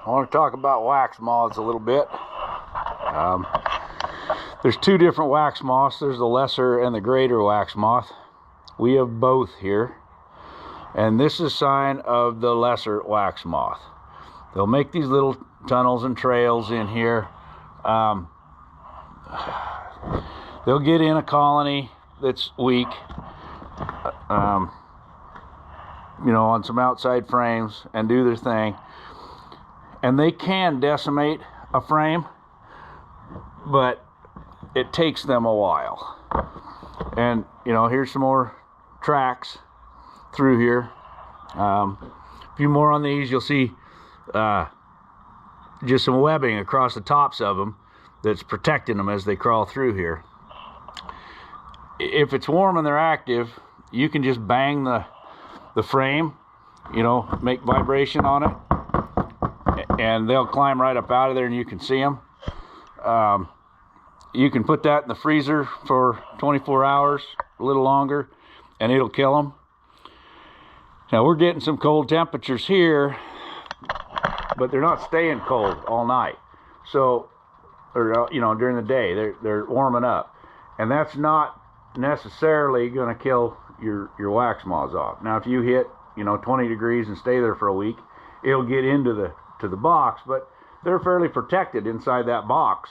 I want to talk about wax moths a little bit. There's two different wax moths. There's the lesser and the greater wax moth. We have both here. And this is a sign of the lesser wax moth. They'll make these little tunnels and trails in here. They'll get in a colony that's weak, you know, on some outside frames and do their thing. And they can decimate a frame, but it takes them a while. And, you know, here's some more tracks through here. A few more on these. You'll see just some webbing across the tops of them that's protecting them as they crawl through here. If it's warm and they're active, you can just bang the frame, you know, make vibration on it, and they'll climb right up out of there and you can see them. You can put that in the freezer for 24 hours, a little longer, and it'll kill them. Now we're getting some cold temperatures here, but they're not staying cold all night. So, or you know, during the day, they're warming up, and that's not necessarily going to kill your wax moths off. Now, if you hit, you know, 20 degrees and stay there for a week, it'll get into the box, but they're fairly protected inside that box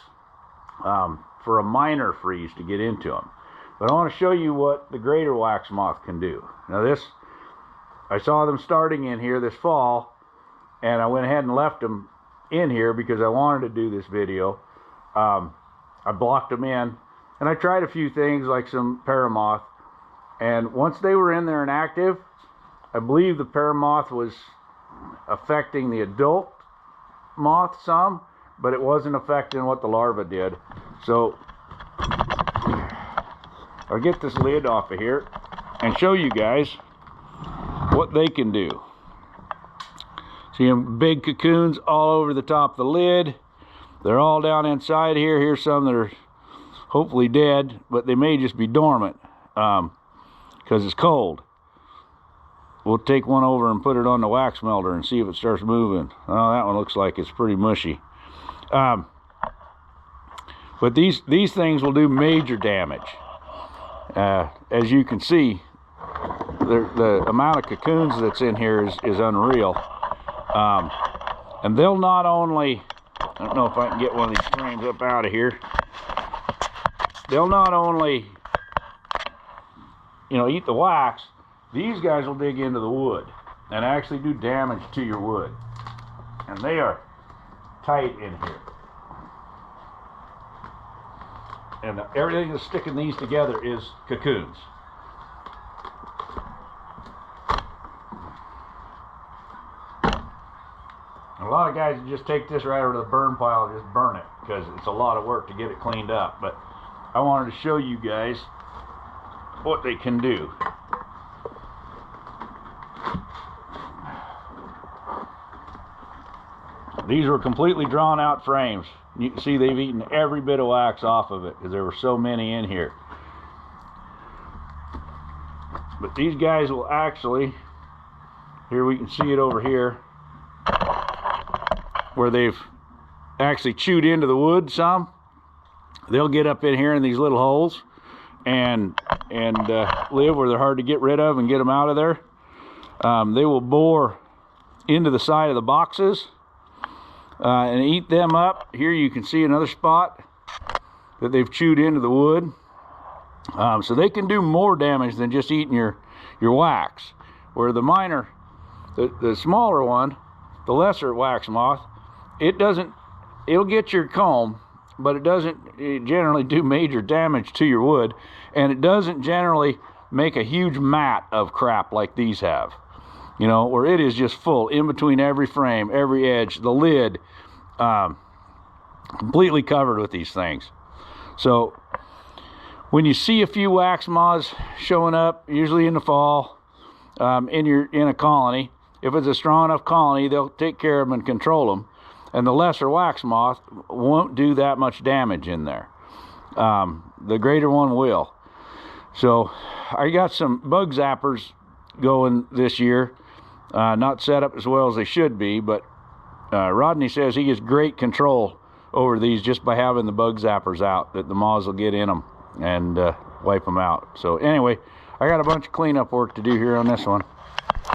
for a minor freeze to get into them. But I want to show you what the greater wax moth can do. Now this, I saw them starting in here this fall, and I went ahead and left them in here because I wanted to do this video. I blocked them in, and I tried a few things like some paramoth, and once they were in there and active, I believe the paramoth was affecting the adult moth some, but it wasn't affecting what the larva did. So I'll get this lid off of here and show you guys what they can do. See them big cocoons all over the top of the lid. They're all down inside here. Here's some that are hopefully dead, but they may just be dormant because it's cold. We'll take one over and put it on the wax melter and see if it starts moving. Oh, that one looks like it's pretty mushy. But these things will do major damage. As you can see, the amount of cocoons that's in here is unreal. And they'll not only, I don't know if I can get one of these frames up out of here. They'll not only, you know, eat the wax, these guys will dig into the wood and actually do damage to your wood. And they are tight in here. And everything that's sticking these together is cocoons. A lot of guys just take this right over to the burn pile and just burn it because it's a lot of work to get it cleaned up. But I wanted to show you guys what they can do. These were completely drawn out frames. You can see they've eaten every bit of wax off of it because there were so many in here. But these guys will actually, here we can see it over here, where they've actually chewed into the wood some. They'll get up in here in these little holes and live where they're hard to get rid of and get them out of there. They will bore into the side of the boxes and eat them up. Here you can see another spot that they've chewed into the wood. So they can do more damage than just eating your wax. Where the minor, the smaller one, the lesser wax moth, it'll get your comb, but it doesn't generally do major damage to your wood, and it doesn't generally make a huge mat of crap like these have. You know, where it is just full in between every frame, every edge, the lid, completely covered with these things. So when you see a few wax moths showing up, usually in the fall, in a colony, if it's a strong enough colony, they'll take care of them and control them. And the lesser wax moth won't do that much damage in there. The greater one will. So I got some bug zappers going this year. Not set up as well as they should be, but Rodney says he gets great control over these just by having the bug zappers out, that the moths will get in them and wipe them out. So anyway, I got a bunch of cleanup work to do here on this one.